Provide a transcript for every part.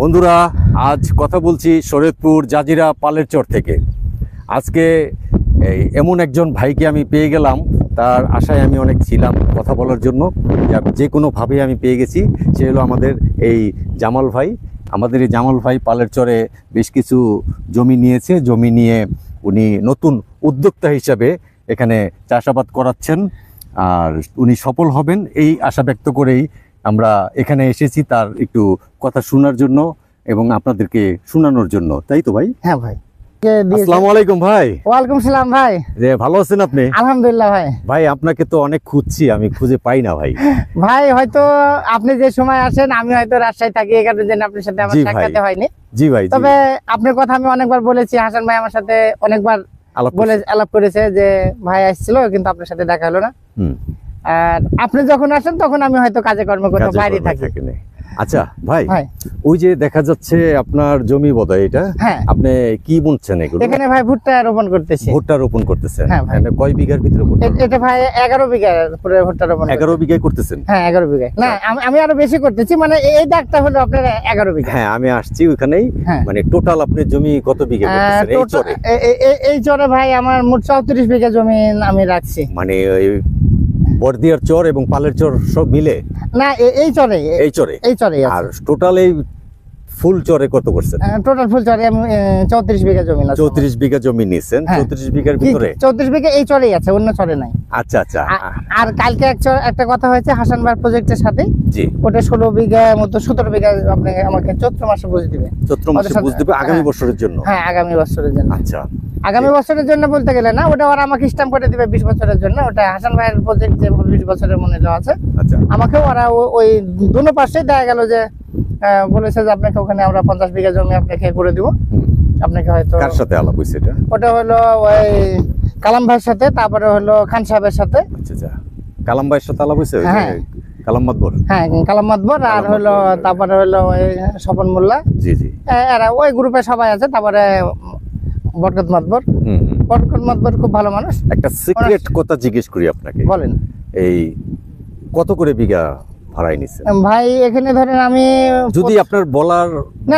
বন্ধুরা, আজ কথা বলছি শরীয়তপুর জাজিরা পালের চর থেকে। আজকে এমন একজন ভাইকে আমি পেয়ে গেলাম, তার আশায় আমি অনেক ছিলাম কথা বলার জন্য, যে কোনোভাবে আমি পেয়ে গেছি। সে হলো আমাদের এই জামাল ভাই। আমাদের এই জামাল ভাই পালের চরে বেশ কিছু জমি নিয়েছে। জমি নিয়ে উনি নতুন উদ্যোক্তা হিসাবে এখানে চাষাবাদ করাচ্ছেন, আর উনি সফল হবেন এই আশা ব্যক্ত করেই আমরা এখানে এসেছি তার একটু কথা শোনার জন্য এবং আপনাদেরকে শোনানোর জন্য। তাই তো ভাই? হ্যাঁ ভাই। আসসালামু আলাইকুম ভাই। ওয়ালাইকুম সালাম ভাই। যে ভালো আছেন আপনি? আলহামদুলিল্লাহ ভাই। ভাই আপনাকে তো অনেক খুঁজছি, আমি খুঁজে পাই না ভাই। ভাই হয়তো আপনি যে সময় আসেন আমি হয়তো রাজশাহী থাকি, এই কারণে আপনার সাথে আমার সাক্ষাৎ হয়নি। জি ভাই। তবে আপনার কথা আমি অনেকবার বলেছি, হাসান ভাই আমার সাথে অনেকবার আলাপ করেছে যে ভাই আসছিল কিন্তু আপনার সাথে দেখা হলো না। আর আপনি যখন আসেন তখন আমি হয়তো কাজে কর্মে কোথাও বাইরে থাকি। আচ্ছা ভাই, ওই যে দেখা যাচ্ছে আপনার জমি বোধহয় এটা, আপনি কি বুনছেন এগুলো? এখানে ভাই ভুট্টা রোপণ করতেছি। ভুট্টা রোপণ করতেছেন? হ্যাঁ ভাই। কয় বিঘার ভিতরে ভুট্টা? এটা ভাই 11 বিঘা পুরো ভুট্টা রোপণ। 11 বিঘায় করতেছেন? হ্যাঁ 11 বিঘা। না আমি আরো বেশি করতেছি, মানে এই দাগটা হলো আপনার 11 বিঘা। হ্যাঁ আমি আসছি ওখানেই। মানে টোটাল আপনি জমি কত বিঘা করতেছেন এই চরে? এই চরে ভাই আমার মোট 34 বিঘা জমি আমি রাখছি। মানে ওই বর্দিয়ার চর এবং পালের চর সব মিলে? না এই চরে। আর টোটাল এই ফুল চরে কত করছেন? টোটাল ফুল চরে আমি 34 বিঘা জমি আছে। 34 বিঘা জমি নিছেন? 34 বিঘার ভিতরে 34 বিঘা এই চরেই আছে, অন্য চরে নাই। আচ্ছা আচ্ছা। আর কালকে একটা কথা হয়েছে হাসান ভাই প্রজেক্টের সাথে। জি। ওটা 16 বিঘা মতো 17 বিঘা আপনি আমাকে চৈত্র মাসে বুঝ দিবে। চৈত্র মাসে বুঝ দিবে আগামী বছরের জন্য? হ্যাঁ আগামী বছরের জন্য। আচ্ছা, আগামী বছরের জন্য বলতে গেলে না, ওটা ওরা আমাকে স্ট্যাম্প করে দিবে 20 বছরের জন্য। ওটা হাসান ভাইয়ের প্রজেক্ট যে 20 বছরের মনে আছে। আচ্ছা। আমাকে ওরা ওই দুনো পাশেই দেখা গেল যে বলেছে যে আপনাকে ওখানে আমরা 50 বিঘা জমি আপনাকে করে দিব। আপনাকে হয়তো কার সাথে আলাপ হইছে এটা? ওটা হলো ওই কালাম ভাইয়ের সাথে, তারপরে হলো খান সাহেবের সাথে। আচ্ছা আচ্ছা, কালাম ভাইয়ের সাথে আলাপ হইছে? কালাম মাতবর? হ্যাঁ কালাম মাতবর। আর হলো তারপরে হলো ওই স্বপন মোল্লা। জি জি। এরা ওই গ্রুপে সবাই আছে। তারপরে বরকত মাতবর। বরকত মাতবর খুব ভালো মানুষ। একটা সিক্রেট কথা জিজ্ঞেস করি আপনাকে। বলেন। এই কত করে বিঘা ভাড়াই নিছেন ভাই? এখানে ধরেন আমি যদি আপনার বলার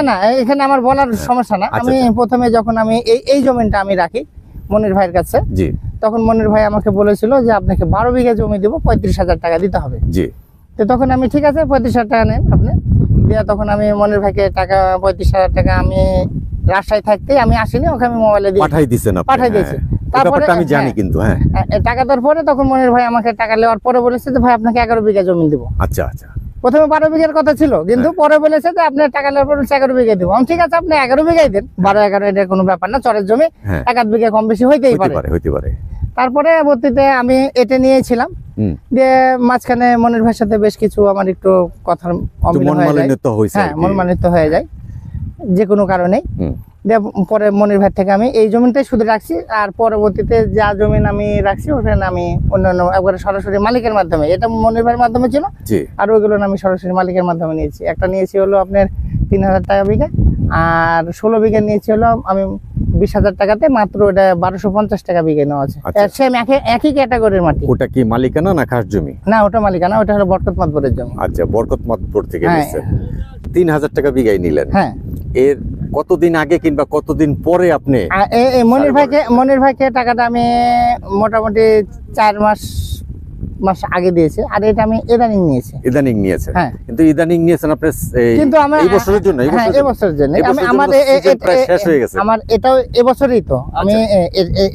না এখানে আমার বলার সমস্যা না। আমি প্রথমে যখন আমি এই জমিটা আমি রাখি মনির ভাইয়ের কাছে, জি, তখন মনির ভাই আমাকে বলেছিল যে আপনাকে 12 বিঘা জমি দেবো, 35,000 টাকা দিতে হবে। জি। তো তখন আমি ঠিক আছে 35,000 টাকা নেন আপনি দিয়া। তখন আমি মনির ভাইকে টাকা 35,000 টাকা আমি রাজশাহী থাকতে আমি আসিনি, ওকে আমি মোবাইলে দিয়ে পাঠাই দিয়েছি। তারপরে আমি জানি কিন্তু টাকা দেওয়ার পরে তখন মনির ভাই আমাকে টাকা নেওয়ার পরে বলেছে যে ভাই আপনাকে 11 বিঘা জমি দেবো। আচ্ছা আচ্ছা। প্রথমে 12 বিঘার কথা ছিল, কিন্তু পরে বলেছে যে আপনার টাকা নেওয়ার পরে 11 বিঘা দেবো। আমি ঠিক আছে আপনি 11 বিঘাই দেন, 12-11 এটা কোনো ব্যাপার না, চরের জমি 1-8 বিঘা কম বেশি হইতে পারে। তারপরে পরবর্তীতে আমি এটা নিয়েছিলাম, দিয়ে মাঝখানে মনির ভাইয়ের সাথে বেশ কিছু আমার একটু কথার মনমালিন্য হয়ে যায় যে কোনো কারণেই। পরে মনির ভাই থেকে আমি এই জমিটাই শুধু রাখছি। আর পরবর্তীতে যা জমিন আমি রাখছি ওখানে আমি অন্যান্য একবারে সরাসরি মালিকের মাধ্যমে, এটা মনির ভাইয়ের মাধ্যমে ছিল, আর ওইগুলো আমি সরাসরি মালিকের মাধ্যমে নিয়েছি। একটা নিয়েছি হলো আপনার 3,000 টাকা বিঘা, আর 16 বিঘা নিয়েছি হলো আমি 20,000 টাকাতে। মাত্র ওটা 1250 টাকা বিঘা নেওয়া আছে। সেম একই ক্যাটাগরির মাটি। ওটা কি মালিকানা না খাস জমি? না ওটা মালিকানা, ওটা হলো বরকত মাতবরের জমি। আচ্ছা, বরকত মাতবর থেকে নিয়েছেন। 3,000 টাকা বিঘাই নিলেন। হ্যাঁ। এর কতদিন আগে কিংবা কতদিন পরে আপনি মনির ভাইকে টাকাটা আমি মোটামুটি 4 মাস আগে দিয়েছে। আর এটা আমি ইদানিং নিয়েছেন? হ্যাঁ। কিন্তু ইদানিং নিয়েছেন আপনি কিন্তু এই বছরের জন্য? হ্যাঁ এই বছরের জন্য। আমার শেষ হয়ে গেছে। আমার এটাও এবছরই তো আমি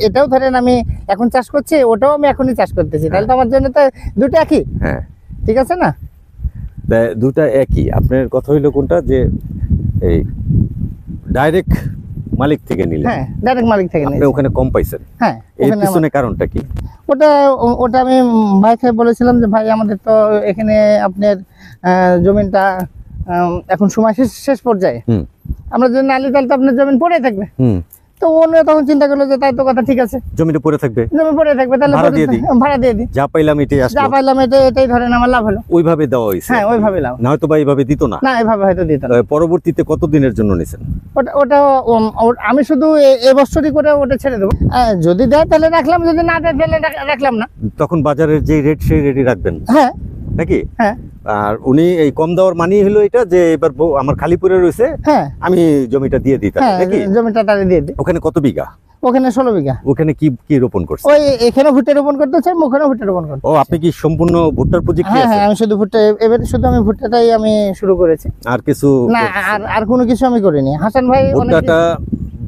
এটাও ধরেন আমি এখন চাষ করছি, ওটাও আমি এখনই চাষ করতেছি। তাহলে তো আমার জন্য তো দুটো একই। হ্যাঁ ঠিক আছে না? দুটা একই। আপনার কথা হইলো কোনটা, যে এই ডাইরেক্ট মালিক থেকে নিলেন? হ্যাঁ ডাইরেক্ট মালিক থেকে নিলেন। আপনি ওখানে কম পাইছেন? হ্যাঁ। এর পিছনে কারণটা কি? ওটা আমি ভাইকে বলেছিলাম যে ভাই আমাদের তো এখানে আপনার জমিনটা এখন সময় শেষ পর্যায়ে, আমরা যদি নালি তাহলে তো আপনার জমিন পড়ে থাকবে। তো অন্য তখন চিন্তা করলো যে তাই তো কথা ঠিক আছে, জমিটা পড়ে থাকবে, তাহলে ভাড়া দিয়ে দিই। যা পাইলাম এটাই ধরেন আমার লাভ হলো। ওইভাবে দেওয়া হয়েছে? হ্যাঁ ওইভাবে লাভ। না হয়তো বা এইভাবে দিত না? না এভাবে হয়তো দিত না। পরবর্তীতে কতদিনের জন্য নিছেন? ওটা আমি শুধু এবছরই করে ওটা ছেড়ে দেবো। যদি দেয় তাহলে রাখলাম, যদি না দেয় তাহলে রাখলাম না। তখন বাজারের যে রেট সেই রেটই রাখবেন? হ্যাঁ নাকি? হ্যাঁ আর উনি এই কম দেওয়ার মানি হলো এটা যে এবার আমার খালি পড়ে রয়েছে, হ্যাঁ আমি জমিটা দিয়ে দিই তাকে, হ্যাঁ, নাকি? জমিটা তারে দিয়ে দিই। ওখানে কত বিঘা? ওখানে 16 বিঘা। ওখানে কি কি রোপণ করছে? ওই এখানে ভুট্টা রোপণ করতেছে, ওখানে ভুট্টা রোপণ করতে। ও, আপনি কি সম্পূর্ণ ভুট্টার প্রজেক্ট? হ্যাঁ হ্যাঁ, আমি শুধু ভুট্টা, এবারে শুধু আমি ভুট্টাটাই আমি শুরু করেছি, আর কিছু না আর কোনো কিছু আমি করিনি। হাসান ভাই অনেক ভুট্টাটা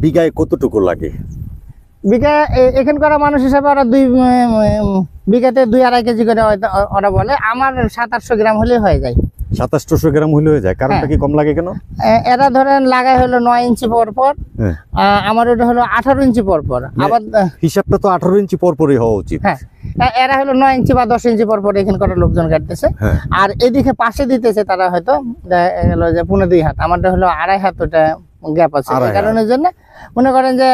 বিঘায় কতটুকু লাগে? বিঘা এখানকার মানুষ হিসাবে ওরা বিঘাতে 2-2.5 কেজি করে হয়তো ওরা বলে, আমার 700-800 গ্রাম হলে হয়ে যায়। 2700 গ্রাম হলে হয়ে যায়? কারণটা কি কম লাগে কেন? এরা ধরেন লাগাই হলো 9 ইঞ্চি পর পর, আমার ওটা হলো 18 ইঞ্চি পর পর। আবার হিসাবটা তো 18 ইঞ্চি পর পরই হওয়া উচিত। হ্যাঁ, এরা হলো 9 ইঞ্চি বা 10 ইঞ্চি পর পর এখানকার লোকজন কাটতেছে। আর এদিকে পাশে দিতেছে তারা হয়তো হলো যে 2.5 হাত, আমারটা হলো 2.5 হাত, ওটা গ্যাপ আছে। এই কারণের জন্য মনে করেন যে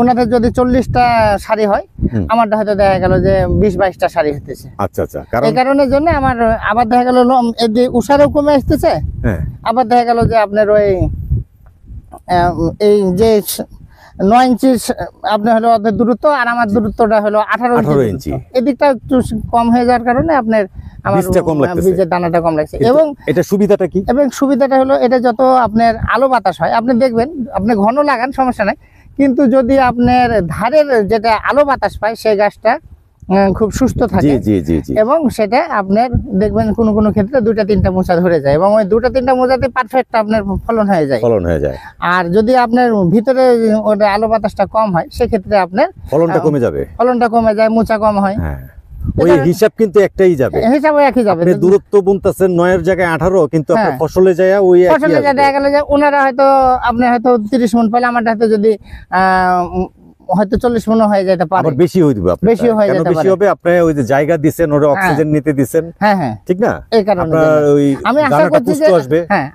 ওনাদের যদি 40টা সারি হয়, আমারটা হয়তো দেখা গেল যে 20-22টা সারি হতেছে। আচ্ছা আচ্ছা, এই কারণের জন্য আমার আবার দেখা গেল উষারও কমে আসতেছে। আবার দেখা গেল যে আপনার ওই এই যে 9 ইঞ্চি আপনার হলো ওদের দূরত্ব, আর আমার দূরত্বটা হলো 18 ইঞ্চি। এদিকটা একটু কম হয়ে যাওয়ার কারণে আপনার আমার বীজের দানাটা কম লাগছে। এবং এটা সুবিধাটা কি? এবং সুবিধাটা হলো এটা যত আপনার আলো বাতাস হয়, আপনি দেখবেন আপনি ঘন লাগান সমস্যা নাই, কিন্তু যদি আপনার ধারের যেটা আলো বাতাস পায় সেই গাছটা খুব সুস্থ থাকে। এবং সেটা আপনার দেখবেন কোন কোন ক্ষেত্রে 2-3টা মোচা ধরে যায়, এবং ওই 2-3টা মোচাতে পারফেক্ট আপনার ফলন হয়ে যায়। আর যদি আপনার ভিতরে ওটা আলো বাতাসটা কম হয়, সেক্ষেত্রে আপনার ফলনটা কমে যায়, মোচা কম হয়। ওই হিসাব কিন্তু একটাই যাবে, হিসাব একই যাবে। আপনি দূরত্ব বলতেছেন 9 এর জায়গায় 18, কিন্তু আপনার ফসলে যায় ওই একই। ফসলে যায় দেখা গেল যে ওনারা হয়তো আপনি হয়তো 30 মণ পাইলে, আমারটা হয়তো যদি হয়তো 40 মণ হয়ে যেতে পারে, আবার বেশি হয়ে দিবে। বেশি হয়ে যেতে পারে, বেশি হবে। আপনি ওই যে জায়গা দিবেন, ওরে অক্সিজেন নিতে দিবেন। হ্যাঁ হ্যাঁ, ঠিক না? এই কারণে আমি আশা করছি যে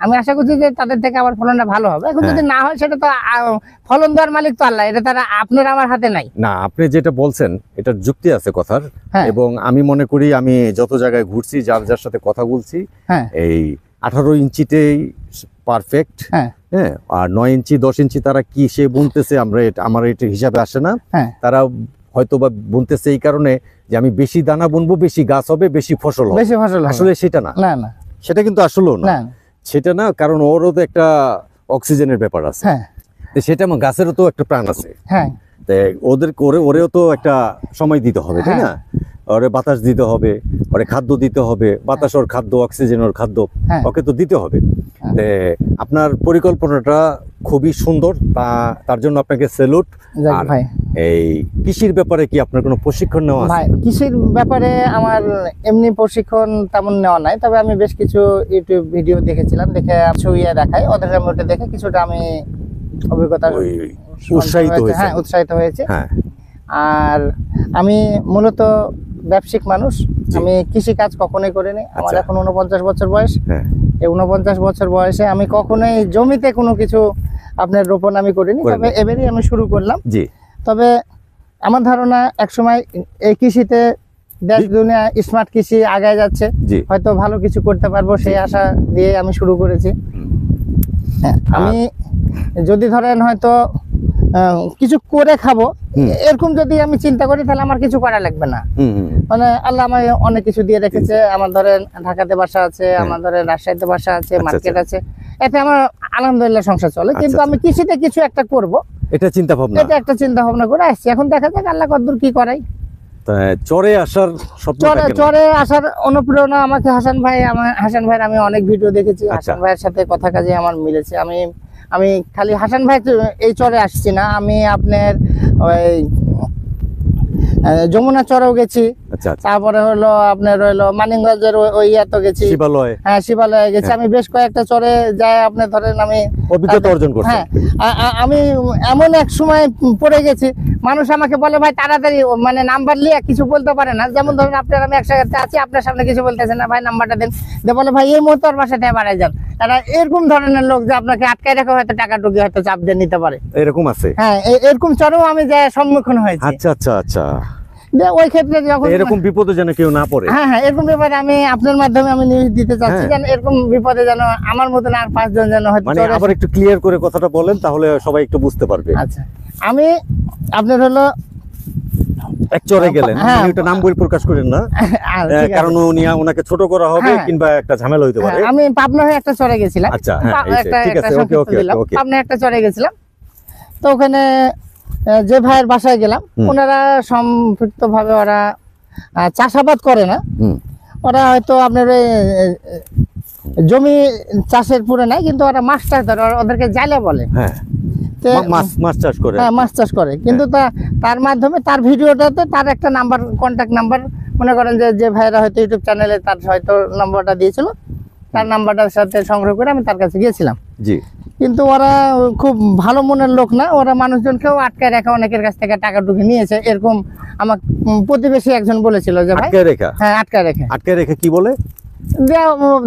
আমি আশা করছি যে তাদের থেকে আবার ফলনটা ভালো হবে। এখন যদি না হয়, সেটা তো ফলন দেওয়ার মালিক তো আল্লাহ, এটা তারা আপনার আমার হাতে নাই। না, আপনি যেটা বলছেন এটার যুক্তি আছে কথার, এবং আমি মনে করি আমি যত জায়গায় ঘুরছি, যার সাথে কথা বলছি, এই 18 ইঞ্চিতেই পারফেক্ট। হ্যাঁ, আর 9 ইঞ্চি 10 ইঞ্চি তারা কি সে বুনতেছে, আমার এটা হিসাবে আসে না। তারা হয়তো বা বুনতেছে এই কারণে যে আমি বেশি দানা বুনবো, বেশি গাছ হবে, বেশি ফসল হবে। আসলে সেটা না, সেটা কিন্তু আসলেও না, সেটা না। কারণ ওরও তো একটা অক্সিজেনের ব্যাপার আছে, সেটা আমার গাছেরও তো একটা প্রাণ আছে। ওরেও তো একটা সময় দিতে হবে, তাই না? ওরে বাতাস দিতে হবে, ওরে খাদ্য দিতে হবে, বাতাস ওর খাদ্য, অক্সিজেন ওর খাদ্য, ওকে তো দিতে হবে। আপনার পরিকল্পনাটা খুবই সুন্দর, তার জন্য আপনাকে স্যালুট। এই কৃষির ব্যাপারে কি আপনার কোনো প্রশিক্ষণ নেওয়া আছে? কৃষির ব্যাপারে আমার এমনি প্রশিক্ষণ তেমন নেওয়া নাই, তবে আমি বেশ কিছু ইউটিউব ভিডিও দেখেছিলাম, দেখে ছুঁয়ে দেখাই ওদের মধ্যে দেখে কিছুটা আমি অভিজ্ঞতা উৎসাহিত হয়েছে। আর আমি মূলত ব্যবসায়িক মানুষ, আমি কৃষি কাজ কখনোই করিনি। আমার এখন 49 বছর বয়স। এই 49 বছর বয়সে আমি কখনোই জমিতে কোনো কিছু আপনার রোপণ আমি করিনি, তবে এবারই আমি শুরু করলাম। তবে আমার ধারণা একসময় এই কৃষিতে দেশ দুনিয়া স্মার্ট কৃষি আগায় যাচ্ছে, হয়তো ভালো কিছু করতে পারবো, সেই আশা দিয়ে আমি শুরু করেছি। আমি যদি ধরেন হয়তো কিছু করে খাবো, এরকম যদি আমি চিন্তা করি, তাহলে আমার কিছু করা লাগবে না। মানে আল্লাহ আমায় অনেক কিছু দিয়ে রেখেছে। আমার ধরেন ঢাকাতে বাসা আছে, আমার ধরেন রাজশাহীতে বাসা আছে, মার্কেট আছে, এতে আমার আলহামদুলিল্লাহ সংসার চলে। কিন্তু আমি কৃষিতে কিছু একটা করব, এটা একটা চিন্তা ভাবনা করে আসছি। এখন দেখা যাক আল্লাহ কতদূর কি করাই। চরে আসার অনুপ্রেরণা আমাকে হাসান ভাইয়ের আমি অনেক ভিডিও দেখেছি। হাসান ভাইয়ের সাথে কথা কাজে আমার মিলেছে। আমি খালি হাসান ভাই এই চরে আসছি না, আমি আপনার ওই যমুনা চরেও গেছি, তারপরে হলো আপনার রইলো মানিকগঞ্জের ওই ইয়াতে গেছি, শিবালয়ে গেছি। আমি বেশ কয়েকটা চরে যাই, আপনার ধরেন আমি অভিজ্ঞতা অর্জন করছি। আমি এমন এক সময় পড়ে গেছি, মানুষ আমাকে বলে ভাই তাড়াতাড়ি, মানে নাম্বার লিয়ে কিছু বলতে পারে না। যেমন ধরেন আপনার আমি একসাথে আছি, আপনার সামনে কিছু বলতেছেন না, ভাই নাম্বারটা দেন, বলে ভাই এই মুহূর্তে ওর বাসাতে বাড়াই যান। তারা এরকম ধরনের লোক যে আপনাকে আটকায় রেখে হয়তো টাকা টুকি হয়তো চাপ দিয়ে নিতে পারে, এরকম আছে। হ্যাঁ, এরকম চরেও আমি যাই সম্মুখীন হয়েছি। আচ্ছা। ওই ক্ষেত্রে যখন এরকম বিপদে যেন কেউ না পড়ে, হ্যাঁ এরকম ব্যাপারে আমি আপনার মাধ্যমে আমি নিউজ দিতে চাচ্ছি, যেন এরকম বিপদে যেন আমার মতন আর 5 জন যেন হয়তো। মানে আবার একটু ক্লিয়ার করে কথাটা বলেন, তাহলে সবাই একটু বুঝতে পারবে। আচ্ছা, আমি আপনার হলো এক চরে গেলেন, হ্যাঁ। আপনি ওটা নাম বলে প্রকাশ করেন না, আর ঠিক আছে। কারণ ওনাকে ছোট করা হবে হ্যাঁ। কিংবা একটা ঝামেলা হইতে পারে। হ্যাঁ, আমি পাবনা হয়ে একটা চরে গেছিলাম। আচ্ছা, হ্যাঁ, এই যে, ঠিক একটা আছে, ওকে সংক্ষিপ্ত ওকে দিলাম। ওকে। পাবনা একটা চরে গেছিলাম, তো ওখানে যে ভাইয়ের বাসায় গেলাম, ওনারা সম্পৃক্ত ভাবে ওরা চাষাবাদ করে না, ওরা হয়তো আপনার ওই জমি চাষের পুরে নাই, কিন্তু ওরা মাছ চাষ ধরে, ওদেরকে জালে বলে। হ্যাঁ, তো মাছ চাষ করে। হ্যাঁ, মাছ চাষ করে, কিন্তু তার মাধ্যমে তার ভিডিওটাতে তার একটা নাম্বার, কন্ট্যাক্ট নাম্বার, মনে করেন যে ভাইরা হয়তো ইউটিউব চ্যানেলে তার হয়তো নাম্বারটা দিয়েছিল, তার নাম্বারটার সাথে সংগ্রহ করে আমি তার কাছে গিয়েছিলাম। জি। কিন্তু ওরা খুব ভালো মনের লোক না, ওরা মানুষজনকেও আটকায় রেখে অনেকের কাছ থেকে টাকা টুকে নিয়েছে, এরকম আমার প্রতিবেশী একজন বলেছিল যে ভাই। আটকায় রেখা? হ্যাঁ, আটকায় রেখে কি বলে?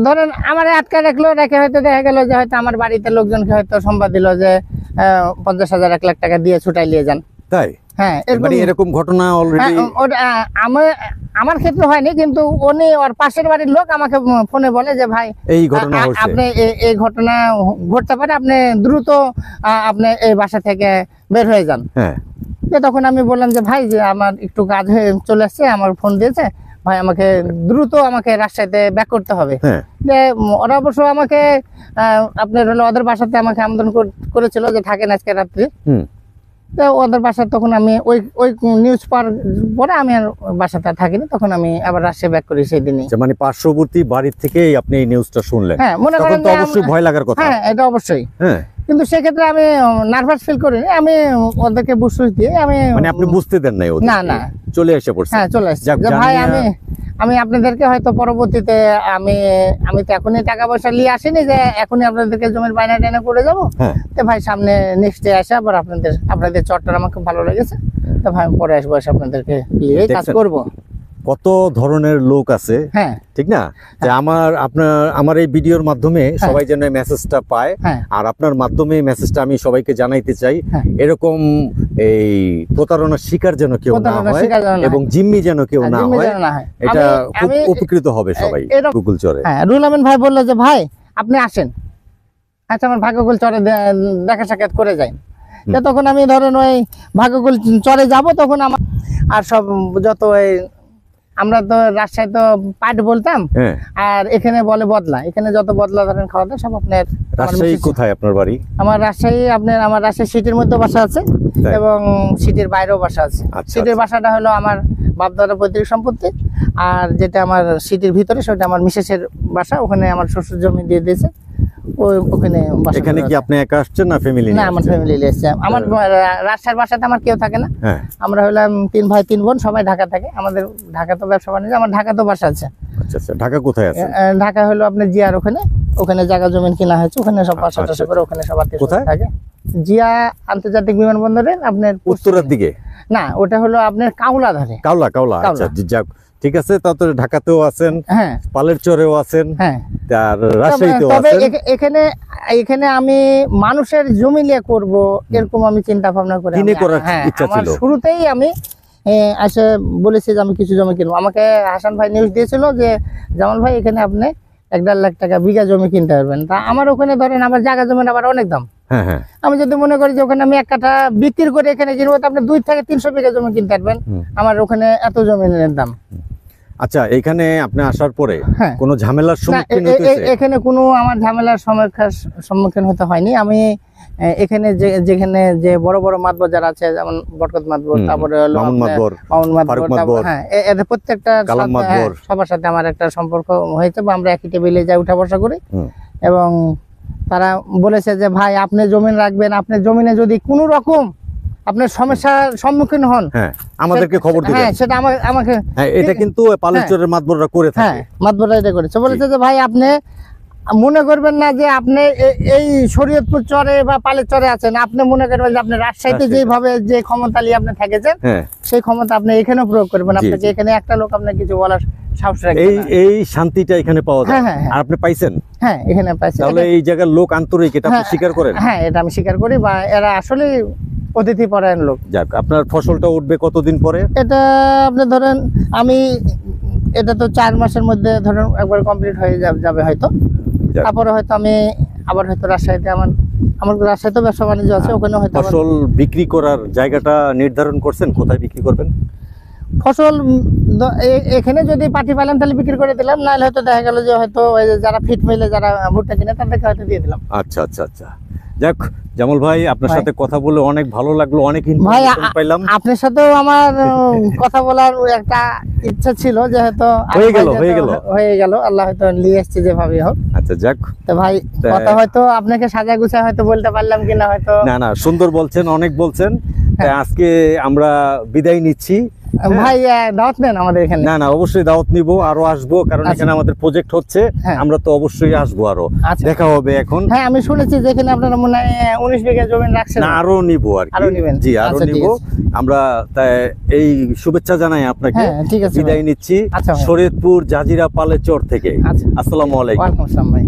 ধরেন আমার আটকায় রাখলো, রেখে হয়তো দেখা গেল যে হয়তো আমার বাড়িতে লোকজনকে হয়তো সংবাদ দিল যে 50,000 1 লাখ টাকা দিয়ে ছুটাই নিয়ে যান। তাই? হ্যাঁ, এরকম ঘটনা অলরেডি আমার ক্ষেত্রে হয়নি, কিন্তু উনি ওর পাশের বাড়ির লোক আমাকে ফোনে বলে যে ভাই এই ঘটনা হচ্ছে, আপনি এই ঘটনা ঘটতে পারে, আপনি দ্রুত আপনি এই বাসা থেকে বের হয়ে যান। হ্যাঁ, তখন আমি বললাম যে ভাই, যে আমার একটু কাজ হয়ে চলে আসছে, আমার ফোন দিয়েছে ভাই, আমাকে দ্রুত রাজশাহীতে ব্যাক করতে হবে। যে ওরা অবশ্য আমাকে আপনার হলো ওদের বাসাতে আমাকে আমন্ত্রণ করেছিল যে থাকেন আজকে রাত্রি। তো ওদের বাসা তখন আমি ওই নিউজ পরে আমি আর বাসাতে থাকিনি, তখন আমি আবার রাজশাহী ব্যাক করি সেই দিনই। মানে পার্শ্ববর্তী বাড়ির থেকেই আপনি এই নিউজটা শুনলেন? হ্যাঁ, মনে করেন তো অবশ্যই ভয় লাগার কথা। হ্যাঁ, এটা অবশ্যই। হ্যাঁ, কিন্তু সেক্ষেত্রে আমি নার্ভাস ফিল করিনি, আমি ওদেরকে বুঝতে দিয়ে মানে আপনি বুঝতে দেন নাই? না, চলে এসে পড়ছে। হ্যাঁ, চলে এসেছে যে ভাই আমি আপনাদেরকে হয়তো পরবর্তীতে আমি তো এখনই টাকা পয়সা নিয়ে আসিনি যে এখনই আপনাদেরকে জমির বায়না টায়না করে যাবো। তো ভাই সামনে নেক্সট ডে আসে আবার আপনাদের চটটা আমার খুব ভালো লেগেছে, তো ভাই আমি পরে আসবো, এসে আপনাদেরকে নিয়ে কাজ করবো। কত ধরনের লোক আছে, হ্যাঁ, ঠিক না? যে আমার এই ভিডিওর মাধ্যমে সবাই যেন এই মেসেজটা পায়, আর আপনার মাধ্যমে মেসেজটা আমি সবাইকে জানাইতে চাই, এরকম এই প্রতারণার শিকার যেন কেউ না হয় এবং জিম্মি যেন কেউ না হয়, এটা খুব উপকৃত হবে সবাই গুগল চরে। হ্যাঁ, রুহুল আমিন ভাই বললো যে ভাই আপনি আসেন, আচ্ছা আমার ভাগ্যকুল চরে দেখা সাক্ষাৎ করে যাই। তখন আমি ধরেন ওই ভাগ্যকুল চরে যাব, তখন আমার আর সব যত আমরা তো রাজশাহী তো পাট বলতাম, আর এখানে বলে বদলা, এখানে যত বদলা ধরেন খাওয়া দাওয়া সব আপনার। রাজশাহী কোথায় আপনার বাড়ি? আমার রাজশাহী আমার রাজশাহী সিটির মধ্যে বাসা আছে এবং সিটির বাইরেও বাসা আছে। সিটির বাসাটা হলো আমার বাপদাদার পৈতৃক সম্পত্তি, আর যেটা আমার সিটির ভিতরে সেটা আমার মিসেসের বাসা, ওখানে আমার শ্বশুর জমি দিয়ে দিয়েছে, ওখানে। এখানে কি আপনি একা আসছেন না ফ্যামিলি? না, আমার ফ্যামিলি এসেছে। আমার রাজশাহীর বাসাতে আমার কেউ থাকে না, আমরা হলাম 3 ভাই 3 বোন, সবাই ঢাকা থাকে। আমাদের ঢাকা তো ব্যবসা বাণিজ্য, আমার ঢাকা তো বাসা আছে। আচ্ছা, ঢাকা কোথায় আছে? ঢাকা হলো আপনার জিয়ার ওখানে জায়গা জমি কিনা হয়েছে, ওখানে সব বাসা টাসা করে ওখানে সব আত্মীয় থাকে। জিয়া আন্তর্জাতিক বিমানবন্দরের আপনার উত্তরের দিকে? না, ওটা হলো আপনার কাউলা ধরে। কাউলা। আচ্ছা, যাক, ঠিক আছে। তারপরে ঢাকাতেও আছেন, হ্যাঁ, পালের চরেও আছেন, হ্যাঁ, আর রাজশাহীতেও তবে আছেন। এখানে আমি মানুষের জমি নিয়ে করব এরকম আমি চিন্তা ভাবনা করে করার ইচ্ছা ছিল। শুরুতেই আমি এসে বলেছি যে আমি কিছু জমি কিনবো। আমাকে হাসান ভাই নিউজ দিয়েছিল যে জামাল ভাই এখানে আপনি 1.5 লাখ টাকা বিঘা জমি কিনতে পারবেন। তা আমার ওখানে ধরেন আমার জায়গা জমির আবার অনেক দাম। আমি যদি মনে করি যে ওখানে আমি 1 কাঠা বিক্রি করে এখানে কিনবো, তো আপনি 2 থেকে 300 বিঘা জমি কিনতে পারবেন, আমার ওখানে এত জমির দাম। আচ্ছা, এখানে আপনি আসার পরে কোনো ঝামেলার সম্মুখীন হয়েছে? এখানে কোনো আমার ঝামেলার সম্মুখীন হতে হয়নি। আমি এখানে যেখানে যে বড় বড় মাতবর যারা আছে, যেমন বরকত মাতবর, তারপরে হলো মামুন মাতবর, হ্যাঁ, এদের প্রত্যেকটা সবার সাথে আমার একটা সম্পর্ক হয়েছে, বা আমরা একই টেবিলে যাই, উঠা বসা করি। এবং তারা বলেছে যে ভাই আপনি জমিন রাখবেন, আপনি জমিনে যদি কোনো রকম আপনার সমস্যার সম্মুখীন হন, আমাদেরকে খবর দিবেন। হ্যাঁ, সেটা আমাকে এটা কিন্তু পালেরচরের মাতবররা করে থাকে। হ্যাঁ, মাতবররা এটা করেছে। বলেছে যে ভাই আপনি মনে করবেন না যে আপনি এই শরীয়তপুর চরে বা পালের চরে আছেন, আপনি মনে করবেন যে আপনি রাজশাহীতে যেভাবে যে ক্ষমতা নিয়ে আপনি থেকেছেন, সেই ক্ষমতা আপনি এখানেও প্রয়োগ করবেন। আপনাকে এখানে একটা লোক আপনার কিছু বলার সাহস রাখবে না। এই শান্তিটা এখানে পাওয়া যায়। আর আপনি পাইছেন? হ্যাঁ, এখানে পাইছি। তাহলে এই জায়গার লোক আন্তরিক, এটা আপনি স্বীকার করেন? হ্যাঁ, এটা আমি স্বীকার করি, বা এরা আসলে অতিথি পরায়ণ লোক। যাক, আপনার ফসলটা উঠবে কতদিন পরে? এটা আপনি ধরেন এটা তো 4 মাসের মধ্যে ধরেন একবার কমপ্লিট হয়ে যাবে হয়তো। তারপরে হয়তো আমি আবার হয়তো রাজশাহীতে আমার রাজশাহীতে ব্যবসা বাণিজ্য আছে, ওখানে হয়তো আবার ফসল বিক্রি করার জায়গাটা নির্ধারণ করছেন, কোথায় বিক্রি করবেন? ফসল এখানে যদি পাঠি পাইলাম তাহলে বিক্রি করে দিলাম, নাহলে হয়তো দেখা গেল যে হয়তো ওই যে যারা ফিট মিলে যারা ভুট্টা কিনে তাদেরকে হয়তো দিয়ে দিলাম। আচ্ছা আচ্ছা আচ্ছা, যাক জামাল ভাই, আপনার ভাই। সাথে কথা বলে অনেক ভালো লাগলো, অনেক ভাই ইনফরমেশন পাইলাম। আপনার সাথেও আমার কথা বলার একটা ইচ্ছা ছিল, যে হয়তো হয়ে গেল, আল্লাহ হয়তো নিয়ে এসছে যেভাবে হোক। আচ্ছা যাক, তো ভাই কথা হয়তো আপনাকে সাজা গুছা হয়তো বলতে পারলাম কিনা হয়তো। না না, সুন্দর বলছেন, অনেক বলছেন। তাই আজকে আমরা বিদায় নিচ্ছি। ভাই দাওয়াত নেন আমাদের এখানে। না না, অবশ্যই দাওয়াত নিব, আরো আসবো, কারণ আচ্ছা। এখানে আমাদের প্রজেক্ট হচ্ছে, হ্যাঁ। আমরা তো অবশ্যই আসবো, আরো আচ্ছা। দেখা হবে এখন। হ্যাঁ আমি শুনেছি যেখানে আপনারা মনে হয় 19 বিঘা জমি রাখছেন। না, আরো নিব আর আরো কি। নিবেন? জি, আরো আচ্ছা, ঠিক নিব আমরা। তাই এই শুভেচ্ছা জানাই আপনাকে। হ্যাঁ ঠিক আছে বিদায় ভাই। নিচ্ছি আচ্ছা ভাই। শরীয়তপুর জাজিরা পালের চর থেকে। আচ্ছা। আসসালামু আলাইকুম। ওয়ালাইকুম আসসালাম ভাই।